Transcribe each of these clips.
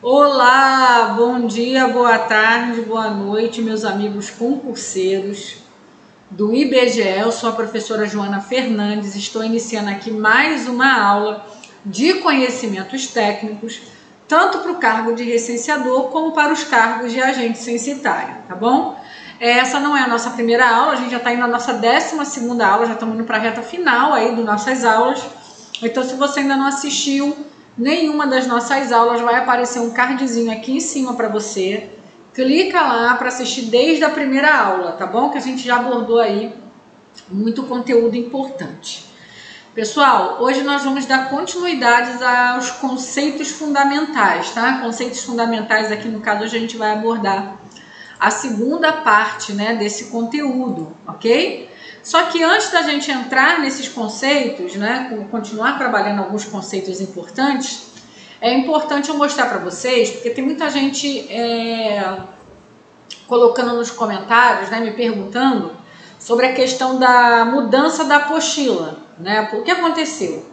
Olá, bom dia, boa tarde, boa noite, meus amigos concurseiros do IBGE. Eu sou a professora Joana Fernandes, estou iniciando aqui mais uma aula de conhecimentos técnicos, tanto para o cargo de recenseador como para os cargos de agente censitário, tá bom? Essa não é a nossa primeira aula, a gente já está indo na nossa 12ª aula, já estamos indo para a reta final aí das nossas aulas. Então, se você ainda não assistiu nenhuma das nossas aulas, vai aparecer um cardzinho aqui em cima para você. Clica lá para assistir desde a primeira aula, tá bom? Que a gente já abordou aí muito conteúdo importante. Pessoal, hoje nós vamos dar continuidade aos conceitos fundamentais, tá? Conceitos fundamentais aqui, no caso, hoje a gente vai abordar a segunda parte, né, desse conteúdo, ok? Só que antes da gente entrar nesses conceitos, né, continuar trabalhando alguns conceitos importantes, é importante eu mostrar para vocês, porque tem muita gente colocando nos comentários, né, me perguntando sobre a questão da mudança da apostila, né? O que aconteceu?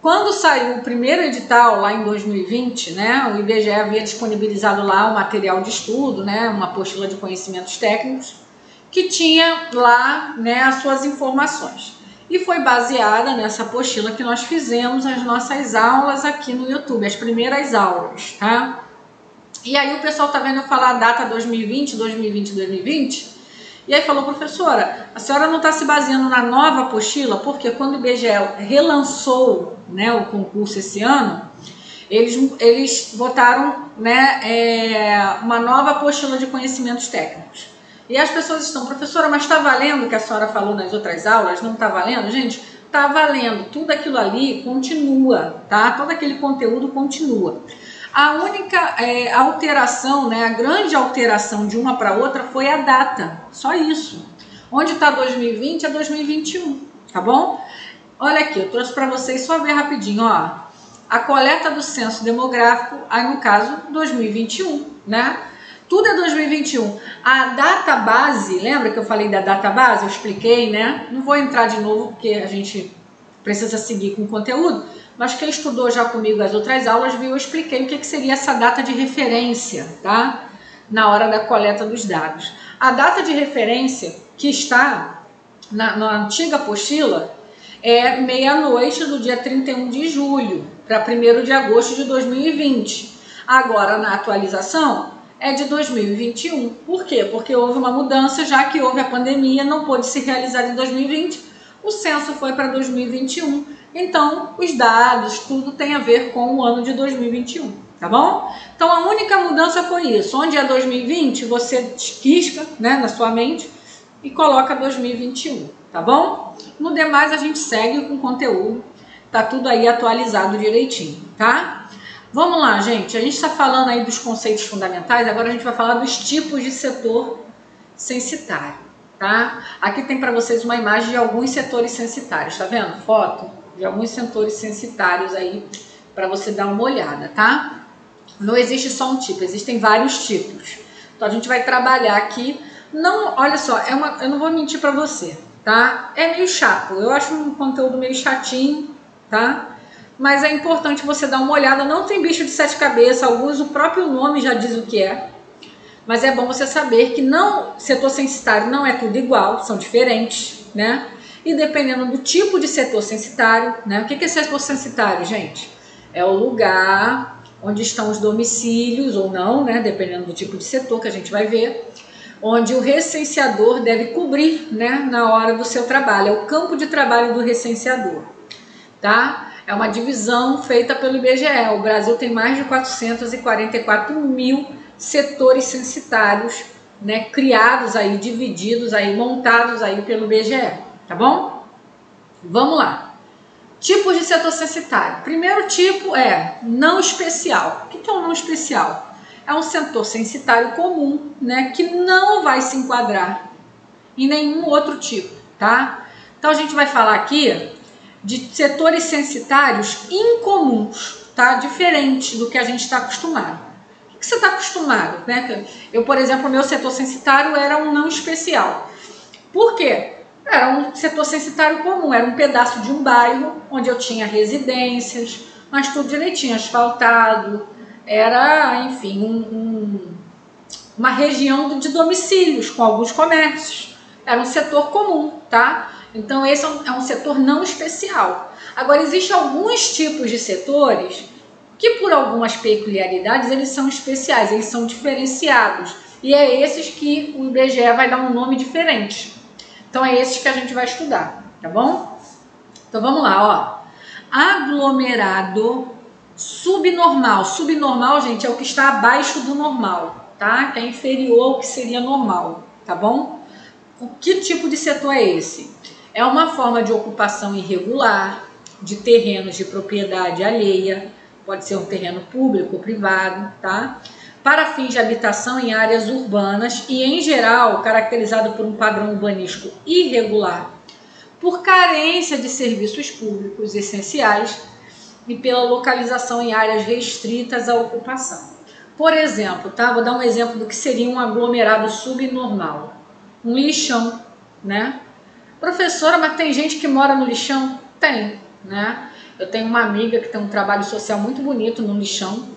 Quando saiu o primeiro edital lá em 2020, né, o IBGE havia disponibilizado lá o material de estudo, né, uma apostila de conhecimentos técnicos, que tinha lá, né, as suas informações. E foi baseada nessa apostila que nós fizemos as nossas aulas aqui no YouTube, as primeiras aulas, tá? E aí o pessoal tá vendo eu falar a data 2020, 2020, 2020, e aí falou, professora, a senhora não está se baseando na nova apostila? Porque quando o IBGE relançou, né, o concurso esse ano, eles votaram, né, uma nova apostila de conhecimentos técnicos. E as pessoas estão, professora, mas está valendo o que a senhora falou nas outras aulas? Não está valendo? Gente, está valendo. Tudo aquilo ali continua, tá? Todo aquele conteúdo continua. A única alteração, né, a grande alteração de uma para outra foi a data. Só isso. Onde está 2020 é 2021, tá bom? Olha aqui, eu trouxe para vocês só ver rapidinho, ó. A coleta do censo demográfico, aí no caso 2021, né? Tudo é 2021. A data base, lembra que eu falei da data base? Eu expliquei, né? Não vou entrar de novo porque a gente precisa seguir com o conteúdo, mas quem estudou já comigo as outras aulas viu, eu expliquei o que seria essa data de referência, tá? Na hora da coleta dos dados. A data de referência que está na antiga apostila é meia-noite do dia 31 de julho para 1º de agosto de 2020. Agora, na atualização, é de 2021. Por quê? Porque houve uma mudança, já que houve a pandemia, não pôde se realizar em 2020, o censo foi para 2021, então os dados, tudo tem a ver com o ano de 2021, tá bom? Então a única mudança foi isso, onde é 2020, você desquisca, né, na sua mente e coloca 2021, tá bom? No demais a gente segue com o conteúdo, tá tudo aí atualizado direitinho, tá? Vamos lá, gente, a gente está falando aí dos conceitos fundamentais, agora a gente vai falar dos tipos de setor censitário, tá? Aqui tem para vocês uma imagem de alguns setores censitários, tá vendo? Foto de alguns setores censitários aí para você dar uma olhada, tá? Não existe só um tipo, existem vários tipos. Então a gente vai trabalhar aqui, não, olha só, eu não vou mentir para você, tá? É meio chato, eu acho um conteúdo meio chatinho, tá? Mas é importante você dar uma olhada, não tem bicho de 7 cabeças, alguns o próprio nome já diz o que é, mas é bom você saber que não, setor censitário não é tudo igual, são diferentes, né? E dependendo do tipo de setor censitário, né? O que é setor censitário, gente? É o lugar onde estão os domicílios ou não, né? Dependendo do tipo de setor que a gente vai ver, onde o recenseador deve cobrir, né? Na hora do seu trabalho, é o campo de trabalho do recenseador, tá? É uma divisão feita pelo IBGE. O Brasil tem mais de 444 mil setores censitários, né, criados aí, divididos aí, montados aí pelo IBGE, tá bom? Vamos lá. Tipos de setor censitário. Primeiro tipo é não especial. O que é um não especial? É um setor censitário comum, né, que não vai se enquadrar em nenhum outro tipo, tá? Então a gente vai falar aqui de setores censitários incomuns, tá? Diferente do que a gente está acostumado. O que você está acostumado, né? Eu, por exemplo, o meu setor censitário era um não especial. Por quê? Era um setor censitário comum, era um pedaço de um bairro onde eu tinha residências, mas tudo direitinho, asfaltado, era, enfim, uma região de domicílios com alguns comércios. Era um setor comum, tá? Então esse é um setor não especial. Agora, existem alguns tipos de setores que, por algumas peculiaridades, eles são especiais, eles são diferenciados. E é esses que o IBGE vai dar um nome diferente. Então é esses que a gente vai estudar, tá bom? Então vamos lá, ó. Aglomerado subnormal. Subnormal, gente, é o que está abaixo do normal, tá? Que é inferior ao que seria normal, tá bom? Que tipo de setor é esse? É uma forma de ocupação irregular de terrenos de propriedade alheia, pode ser um terreno público ou privado, tá? Para fins de habitação em áreas urbanas e, em geral, caracterizado por um padrão urbanístico irregular, por carência de serviços públicos essenciais e pela localização em áreas restritas à ocupação. Por exemplo, tá? Vou dar um exemplo do que seria um aglomerado subnormal. Um lixão, né? Professora, mas tem gente que mora no lixão? Tem, né? Eu tenho uma amiga que tem um trabalho social muito bonito no lixão,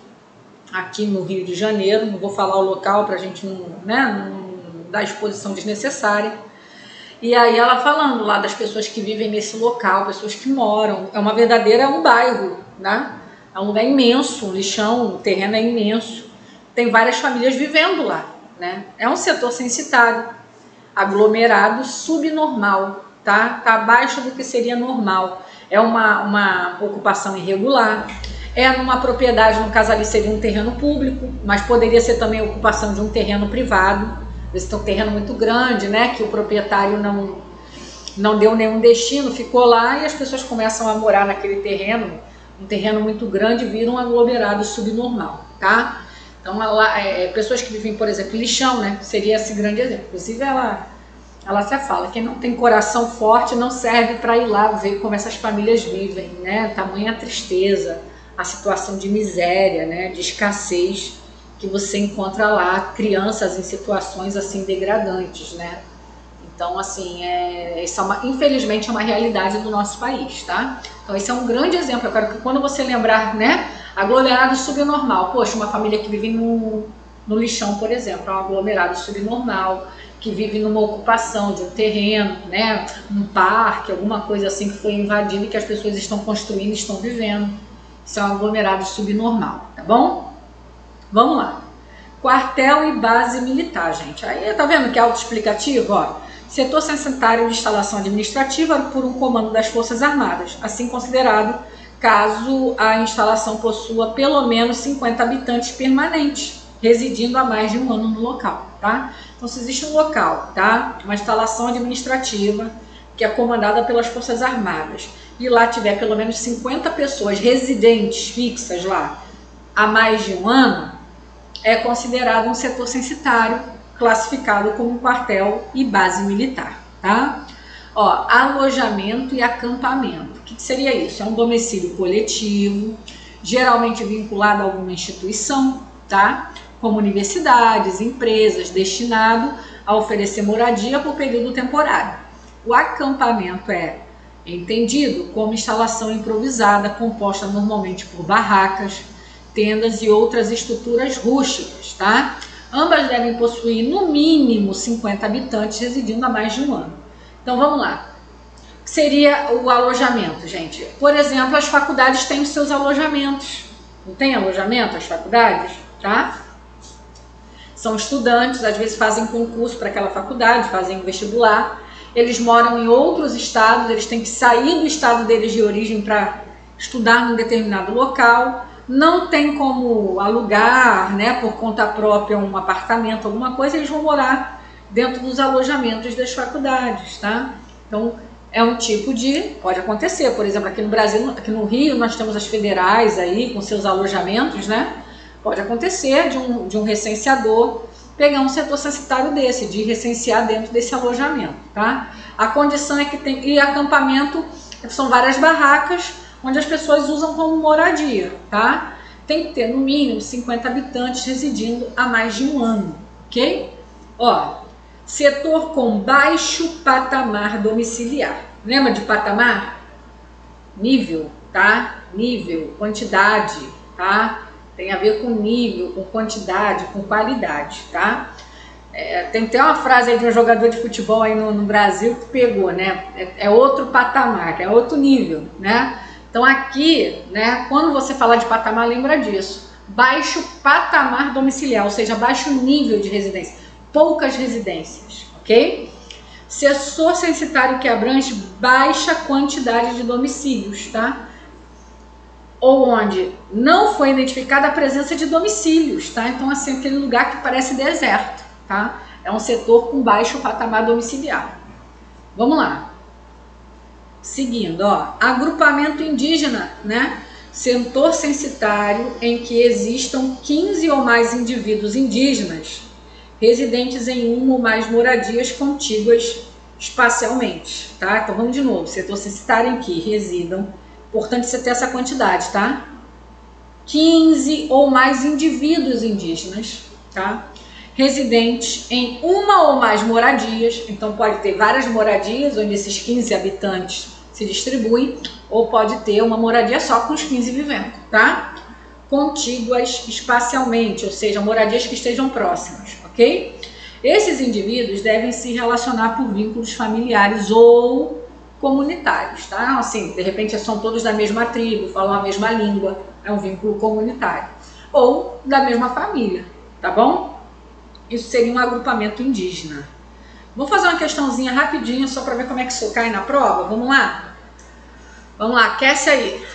aqui no Rio de Janeiro. Não vou falar o local para a gente não dar exposição desnecessária. E aí ela falando lá das pessoas que vivem nesse local, pessoas que moram. É uma verdadeira, um bairro, né? É um lugar imenso, um lixão, o terreno é imenso. Tem várias famílias vivendo lá, né? É um setor censitário, aglomerado subnormal, tá? Tá abaixo do que seria normal. É uma ocupação irregular. É numa propriedade, no caso ali seria um terreno público, mas poderia ser também a ocupação de um terreno privado. Esse é um terreno muito grande, né, que o proprietário não deu nenhum destino, ficou lá e as pessoas começam a morar naquele terreno, um terreno muito grande, vira um aglomerado subnormal, tá? Então, pessoas que vivem, por exemplo, lixão, né, seria esse grande exemplo. Inclusive, ela até fala, quem não tem coração forte não serve para ir lá ver como essas famílias vivem, né, tamanha tristeza, a situação de miséria, né, de escassez, que você encontra lá crianças em situações assim degradantes, né? Então, assim, infelizmente é uma realidade do nosso país, tá? Então, esse é um grande exemplo. Eu quero que quando você lembrar, né, aglomerado subnormal, poxa, uma família que vive no lixão, por exemplo, é um aglomerado subnormal, que vive numa ocupação de um terreno, né, um parque, alguma coisa assim que foi invadido e que as pessoas estão construindo, estão vivendo. Isso é um aglomerado subnormal, tá bom? Vamos lá. Quartel e base militar, gente. Aí tá vendo que é autoexplicativo? Ó, setor censitário de instalação administrativa por um comando das Forças Armadas, assim considerado caso a instalação possua pelo menos 50 habitantes permanentes, residindo há mais de um ano no local, tá? Então, se existe um local, tá? Uma instalação administrativa que é comandada pelas Forças Armadas e lá tiver pelo menos 50 pessoas residentes fixas lá há mais de um ano, é considerado um setor censitário, classificado como quartel e base militar, tá? Ó, alojamento e acampamento. O que seria isso? É um domicílio coletivo, geralmente vinculado a alguma instituição, tá? Como universidades, empresas, destinado a oferecer moradia por período temporário. O acampamento é entendido como instalação improvisada, composta normalmente por barracas, tendas e outras estruturas rústicas, tá? Ambas devem possuir no mínimo 50 habitantes residindo há mais de um ano. Então vamos lá. O que seria o alojamento, gente? Por exemplo, as faculdades têm os seus alojamentos. Não tem alojamento as faculdades, tá? São estudantes, às vezes fazem concurso para aquela faculdade, fazem vestibular. Eles moram em outros estados, eles têm que sair do estado deles de origem para estudar num determinado local. Não tem como alugar, né, por conta própria um apartamento, alguma coisa, eles vão morar dentro dos alojamentos das faculdades, tá? Então, é um tipo pode acontecer, por exemplo, aqui no Brasil, aqui no Rio, nós temos as federais aí com seus alojamentos, né? Pode acontecer de um recenseador pegar um setor censitário desse, de recensear dentro desse alojamento, tá? A condição é que e acampamento são várias barracas, onde as pessoas usam como moradia, tá? Tem que ter no mínimo 50 habitantes residindo há mais de um ano, ok? Ó, setor com baixo patamar domiciliar. Lembra de patamar? Nível, tá? Nível, quantidade, tá? Tem a ver com nível, com quantidade, com qualidade, tá? Tem até uma frase aí de um jogador de futebol aí no Brasil que pegou, né? É outro patamar, é outro nível, né? Então aqui, né, quando você falar de patamar, lembra disso. Baixo patamar domiciliar, ou seja, baixo nível de residência. Poucas residências, ok? Setor censitário que abrange baixa quantidade de domicílios, tá? Ou onde não foi identificada a presença de domicílios, tá? Então, assim, aquele lugar que parece deserto, tá? É um setor com baixo patamar domiciliar. Vamos lá. Seguindo, ó, agrupamento indígena, né? Setor censitário em que existam 15 ou mais indivíduos indígenas residentes em uma ou mais moradias contíguas espacialmente, tá? Então vamos de novo, setor censitário em que residam, importante você ter essa quantidade, tá? 15 ou mais indivíduos indígenas, tá? Residentes em uma ou mais moradias, então pode ter várias moradias onde esses 15 habitantes se distribuem, ou pode ter uma moradia só com os 15 vivendo, tá? Contíguas espacialmente, ou seja, moradias que estejam próximas, ok? Esses indivíduos devem se relacionar por vínculos familiares ou comunitários, tá? Assim, de repente são todos da mesma tribo, falam a mesma língua, é um vínculo comunitário. Ou da mesma família, tá bom? Isso seria um agrupamento indígena. Vou fazer uma questãozinha rapidinho só para ver como é que isso cai na prova. Vamos lá? Vamos lá, aquece aí.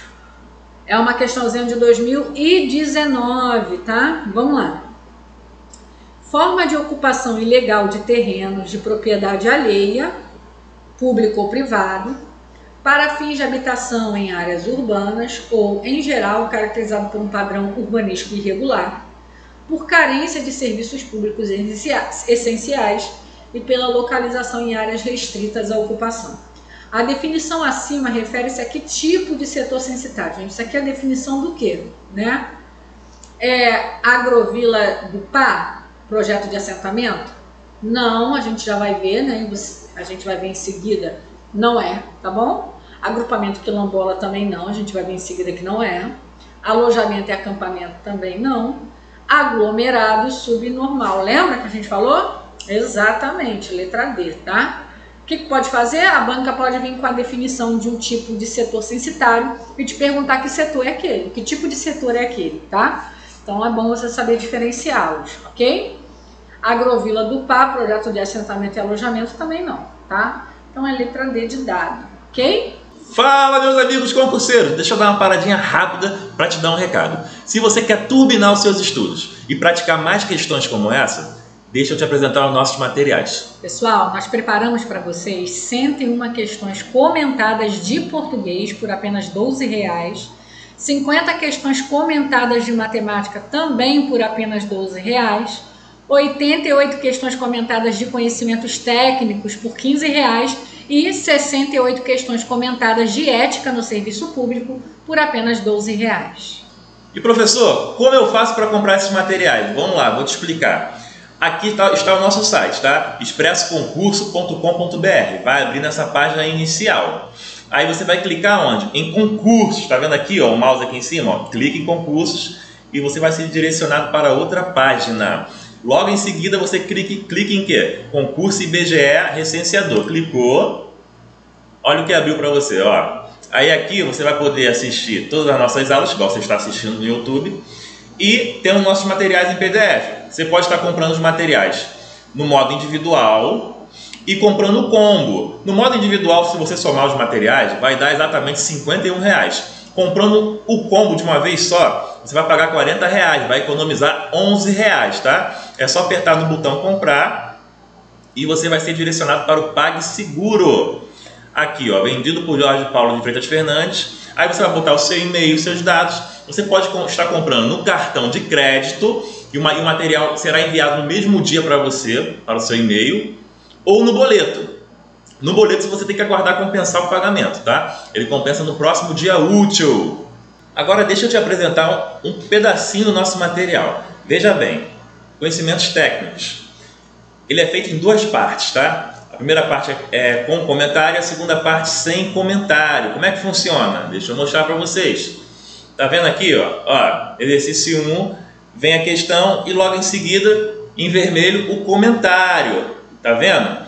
É uma questãozinha de 2019, tá? Vamos lá. Forma de ocupação ilegal de terrenos de propriedade alheia, público ou privado, para fins de habitação em áreas urbanas ou, em geral, caracterizado por um padrão urbanístico irregular, por carência de serviços públicos essenciais e pela localização em áreas restritas à ocupação. A definição acima refere-se a que tipo de setor censitário? Gente, isso aqui é a definição do quê? Né? É Agrovila do Pá, projeto de assentamento? Não, a gente já vai ver, né? A gente vai ver em seguida, não é, tá bom? Agrupamento quilombola também não, a gente vai ver em seguida que não é. Alojamento e acampamento também não. Aglomerado subnormal, lembra que a gente falou? Exatamente, letra D, tá? O que pode fazer? A banca pode vir com a definição de um tipo de setor censitário e te perguntar que setor é aquele, que tipo de setor é aquele, tá? Então é bom você saber diferenciá-los, ok? Agrovila do Pá, projeto de assentamento e alojamento também não, tá? Então é letra D de dado, ok? Fala, meus amigos concurseiros! Deixa eu dar uma paradinha rápida para te dar um recado. Se você quer turbinar os seus estudos e praticar mais questões como essa, deixa eu te apresentar os nossos materiais. Pessoal, nós preparamos para vocês 101 questões comentadas de português por apenas R$12, 50 questões comentadas de matemática também por apenas R$12, 88 questões comentadas de conhecimentos técnicos por R$15 e 68 questões comentadas de ética no serviço público por apenas R$12. E professor, como eu faço para comprar esses materiais? Vamos lá, vou te explicar. Aqui está o nosso site, tá? expressoconcurso.com.br. Vai abrir nessa página inicial. Aí você vai clicar onde? Em concursos. Tá vendo aqui, ó, o mouse aqui em cima? Ó, clique em concursos e você vai ser direcionado para outra página. Logo em seguida você clica em quê? Concurso IBGE Recenseador. Clicou. Olha o que abriu para você, ó. Aí aqui você vai poder assistir todas as nossas aulas, igual você está assistindo no YouTube. E tem os nossos materiais em PDF. Você pode estar comprando os materiais no modo individual e comprando o combo. No modo individual, se você somar os materiais, vai dar exatamente R$51. Comprando o combo de uma vez só, você vai pagar R$40, vai economizar R$11, tá? É só apertar no botão comprar e você vai ser direcionado para o PagSeguro. Aqui, ó, vendido por Jorge Paulo de Freitas Fernandes. Aí você vai botar o seu e-mail, seus dados. Você pode estar comprando no cartão de crédito e o material será enviado no mesmo dia para você, para o seu e-mail, ou no boleto. No boleto você tem que aguardar compensar o pagamento, tá? Ele compensa no próximo dia útil. Agora deixa eu te apresentar um pedacinho do nosso material. Veja bem, conhecimentos técnicos. Ele é feito em duas partes, tá? A primeira parte é com comentário, a segunda parte sem comentário. Como é que funciona? Deixa eu mostrar para vocês. Tá vendo aqui, ó, exercício 1, vem a questão e logo em seguida, em vermelho, o comentário. Tá vendo?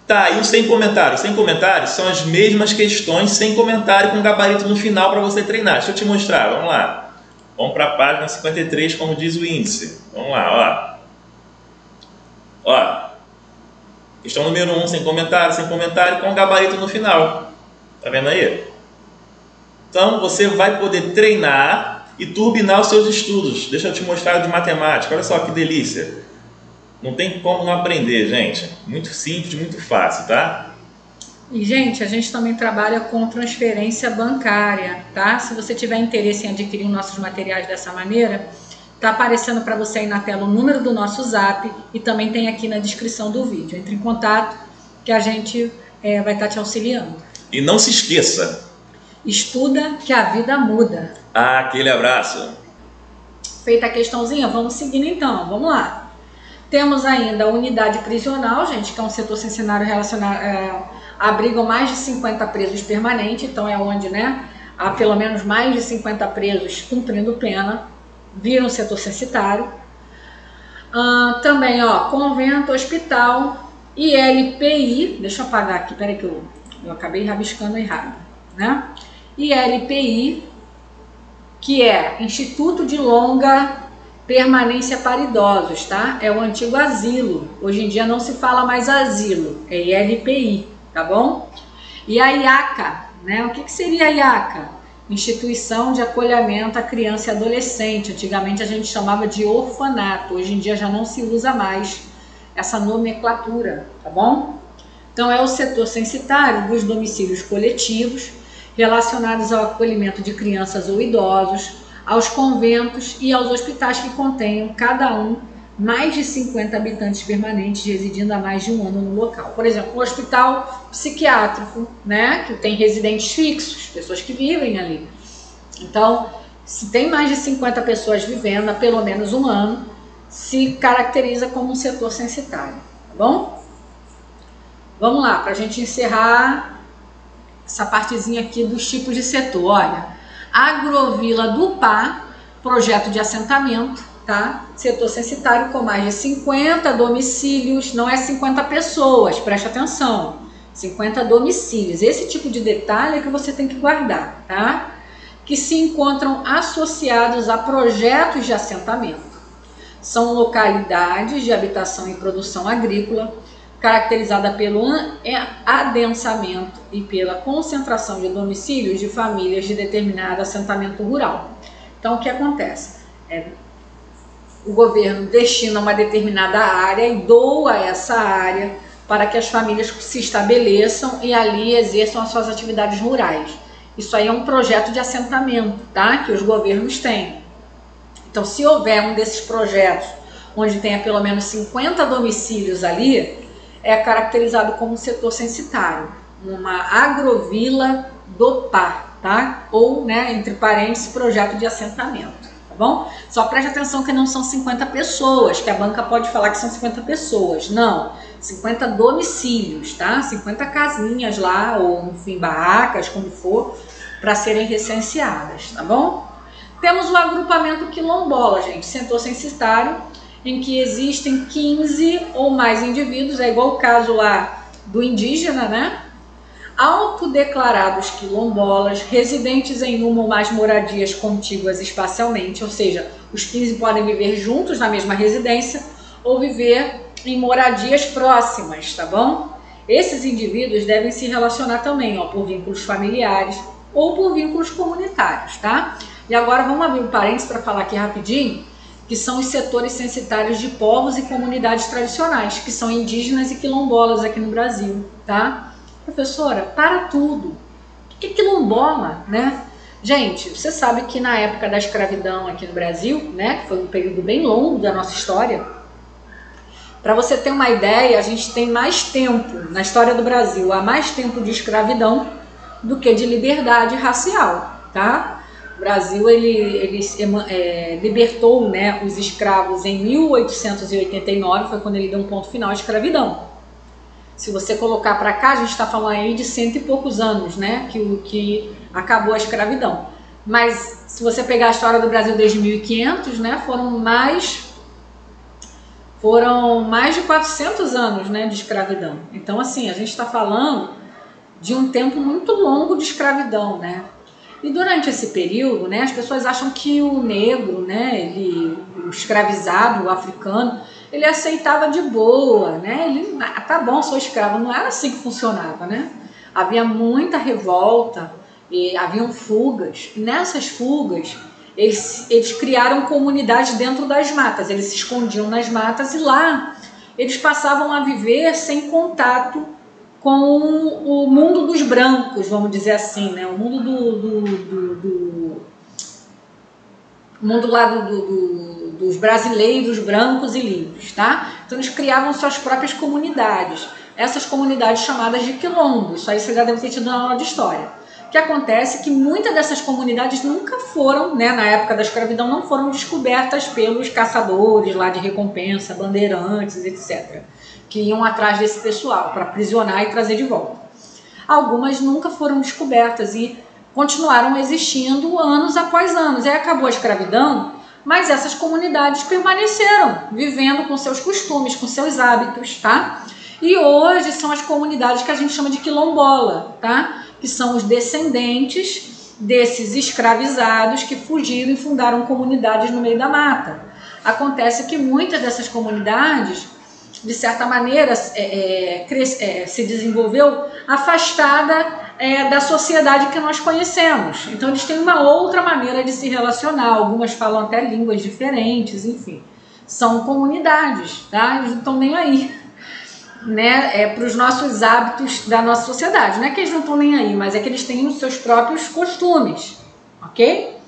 Tá, e o sem comentário? Sem comentário são as mesmas questões sem comentário com gabarito no final para você treinar. Deixa eu te mostrar, vamos lá. Vamos para a página 53, como diz o índice. Vamos lá, ó. Ó, questão número 1, sem comentário com gabarito no final. Tá vendo aí? Então, você vai poder treinar e turbinar os seus estudos. Deixa eu te mostrar de matemática. Olha só que delícia. Não tem como não aprender, gente. Muito simples, muito fácil, tá? E, gente, a gente também trabalha com transferência bancária, tá? Se você tiver interesse em adquirir nossos materiais dessa maneira, tá aparecendo para você aí na tela o número do nosso Zap e também tem aqui na descrição do vídeo. Entre em contato que a gente vai estar te auxiliando. E não se esqueça. Estuda que a vida muda. Aquele abraço. Feita a questãozinha, vamos seguindo então, vamos lá. Temos ainda a unidade prisional, gente, que é um setor censinário relacionado, abrigam mais de 50 presos permanentes, então é onde, né, há pelo menos mais de 50 presos cumprindo pena, vira um setor censitário. Também, ó, convento, hospital, ILPI, deixa eu apagar aqui, peraí que eu acabei rabiscando errado, né? ILPI, que é Instituto de Longa Permanência para Idosos, tá? É o antigo asilo. Hoje em dia não se fala mais asilo, é ILPI, tá bom? E a IACA, né? O que seria a IACA? Instituição de Acolhimento à Criança e Adolescente. Antigamente a gente chamava de orfanato, hoje em dia já não se usa mais essa nomenclatura, tá bom? Então é o setor censitário dos domicílios coletivos relacionados ao acolhimento de crianças ou idosos, aos conventos e aos hospitais que contenham, cada um, mais de 50 habitantes permanentes residindo há mais de um ano no local. Por exemplo, um hospital psiquiátrico, né, que tem residentes fixos, pessoas que vivem ali. Então, se tem mais de 50 pessoas vivendo há pelo menos um ano, se caracteriza como um setor censitário, tá bom? Vamos lá, para a gente encerrar essa partezinha aqui dos tipos de setor. Olha, Agrovila do Pá, projeto de assentamento, tá? Setor censitário com mais de 50 domicílios, não é 50 pessoas, preste atenção, 50 domicílios. Esse tipo de detalhe é que você tem que guardar, tá? Que se encontram associados a projetos de assentamento. São localidades de habitação e produção agrícola, caracterizada pelo adensamento e pela concentração de domicílios de famílias de determinado assentamento rural. Então, o que acontece? O governo destina uma determinada área e doa essa área para que as famílias se estabeleçam e ali exerçam as suas atividades rurais. Isso aí é um projeto de assentamento, tá? Que os governos têm. Então, se houver um desses projetos onde tenha pelo menos 50 domicílios ali, é caracterizado como setor censitário, uma agrovila do Pá, tá? Ou, né, entre parênteses, projeto de assentamento, tá bom? Só preste atenção que não são 50 pessoas, que a banca pode falar que são 50 pessoas, não, 50 domicílios, tá? 50 casinhas lá, ou enfim, barracas, como for, para serem recenseadas, tá bom? Temos o agrupamento quilombola, gente, setor censitário, em que existem 15 ou mais indivíduos, é igual o caso lá do indígena, né? Autodeclarados quilombolas, residentes em uma ou mais moradias contíguas espacialmente, ou seja, os 15 podem viver juntos na mesma residência ou viver em moradias próximas, tá bom? Esses indivíduos devem se relacionar também, ó, por vínculos familiares ou por vínculos comunitários, tá? E agora vamos abrir um parênteses para falar aqui rapidinho, que são os setores censitários de povos e comunidades tradicionais, que são indígenas e quilombolas aqui no Brasil, tá? Professora, para tudo. O que é quilombola, né? Gente, você sabe que na época da escravidão aqui no Brasil, né, que foi um período bem longo da nossa história, para você ter uma ideia, a gente tem mais tempo na história do Brasil, há mais tempo de escravidão do que de liberdade racial, tá? O Brasil ele libertou, né, os escravos em 1889, foi quando ele deu um ponto final à escravidão. Se você colocar para cá, a gente está falando aí de 100 e poucos anos, né, que acabou a escravidão. Mas se você pegar a história do Brasil desde 1500, né, foram mais de 400 anos, né, de escravidão. Então, assim, a gente está falando de um tempo muito longo de escravidão, né? E durante esse período, né, as pessoas acham que o negro, né, o escravizado, o africano, ele aceitava de boa, né? Ele, tá bom, sou escravo. Não era assim que funcionava, né? Havia muita revolta, e haviam fugas. E nessas fugas, eles criaram comunidades dentro das matas. Eles se escondiam nas matas e lá eles passavam a viver sem contato com o mundo dos brancos, vamos dizer assim, né? O mundo mundo lá dos brasileiros brancos e livres, tá? Então eles criavam suas próprias comunidades. Essas comunidades chamadas de quilombo. Isso aí você já deve ter tido na aula de história. O que acontece é que muitas dessas comunidades nunca foram, né, na época da escravidão, não foram descobertas pelos caçadores lá de recompensa, bandeirantes, etc., que iam atrás desse pessoal para aprisionar e trazer de volta. Algumas nunca foram descobertas e continuaram existindo anos após anos. Aí acabou a escravidão, mas essas comunidades permaneceram vivendo com seus costumes, com seus hábitos, tá? E hoje são as comunidades que a gente chama de quilombola, tá? Que são os descendentes desses escravizados que fugiram e fundaram comunidades no meio da mata. Acontece que muitas dessas comunidades, de certa maneira, se desenvolveu afastada da sociedade que nós conhecemos. Então eles têm uma outra maneira de se relacionar, algumas falam até línguas diferentes, enfim. São comunidades, tá? Eles não estão nem aí, né, para os nossos hábitos da nossa sociedade. Não é que eles não estão nem aí, mas é que eles têm os seus próprios costumes, ok?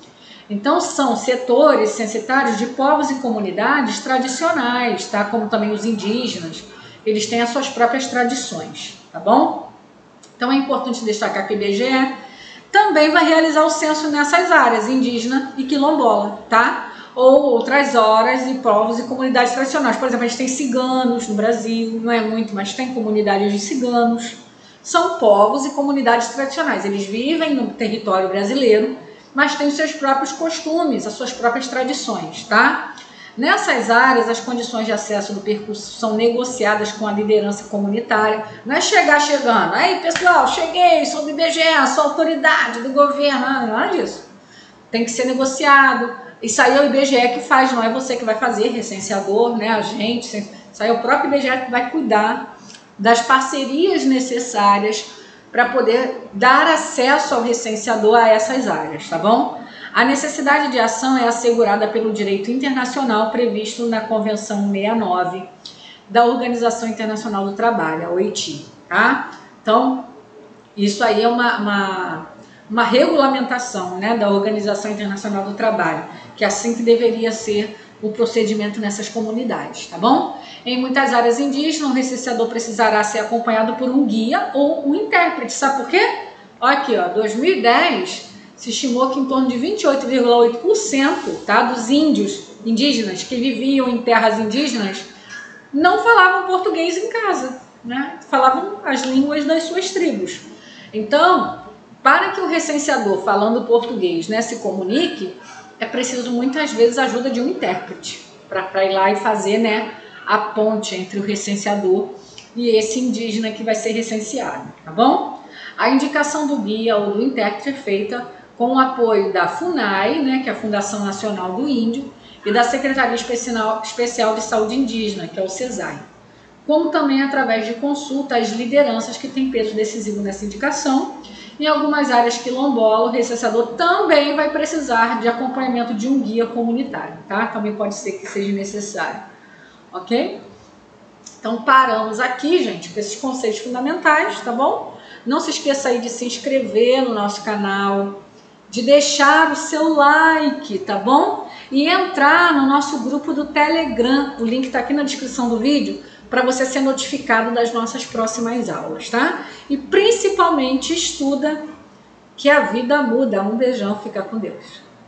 Então são setores censitários de povos e comunidades tradicionais, tá? Como também os indígenas, eles têm as suas próprias tradições, tá bom? Então é importante destacar que o IBGE também vai realizar o censo nessas áreas, indígena e quilombola, tá? Ou outras horas e povos e comunidades tradicionais. Por exemplo, a gente tem ciganos no Brasil, não é muito, mas tem comunidades de ciganos. São povos e comunidades tradicionais, eles vivem no território brasileiro, mas têm os seus próprios costumes, as suas próprias tradições, tá? Nessas áreas, as condições de acesso do percurso são negociadas com a liderança comunitária. Não é chegando, aí pessoal, cheguei, sou do IBGE, sou autoridade do governo, nada disso. Tem que ser negociado. Isso aí é o IBGE que faz, não é você que vai fazer, recenseador, né, a gente. Isso aí é o próprio IBGE que vai cuidar das parcerias necessárias para poder dar acesso ao recenseador a essas áreas, tá bom? A necessidade de ação é assegurada pelo direito internacional previsto na Convenção 69 da Organização Internacional do Trabalho, a OIT, tá? Então, isso aí é uma regulamentação, né, da Organização Internacional do Trabalho, que é assim que deveria ser o procedimento nessas comunidades, tá bom? Em muitas áreas indígenas, o recenseador precisará ser acompanhado por um guia ou um intérprete. Sabe por quê? Olha aqui, ó, 2010 se estimou que em torno de 28,8%, tá, dos índios indígenas que viviam em terras indígenas não falavam português em casa, né? Falavam as línguas das suas tribos. Então, para que o recenseador falando português, né, se comunique, é preciso muitas vezes a ajuda de um intérprete para ir lá e fazer, né, a ponte entre o recenseador e esse indígena que vai ser recenseado, tá bom? A indicação do guia ou do intérprete é feita com o apoio da FUNAI, né, que é a Fundação Nacional do Índio, e da Secretaria Especial de Saúde Indígena, que é o CESAI, como também através de consulta às lideranças que têm peso decisivo nessa indicação. Em algumas áreas quilombola, o recenseador também vai precisar de acompanhamento de um guia comunitário, tá? Também pode ser que seja necessário, ok? Então paramos aqui, gente, com esses conceitos fundamentais, tá bom? Não se esqueça aí de se inscrever no nosso canal, de deixar o seu like, tá bom? E entrar no nosso grupo do Telegram, o link tá aqui na descrição do vídeo, para você ser notificado das nossas próximas aulas, tá? E principalmente estuda, que a vida muda. Um beijão, fica com Deus.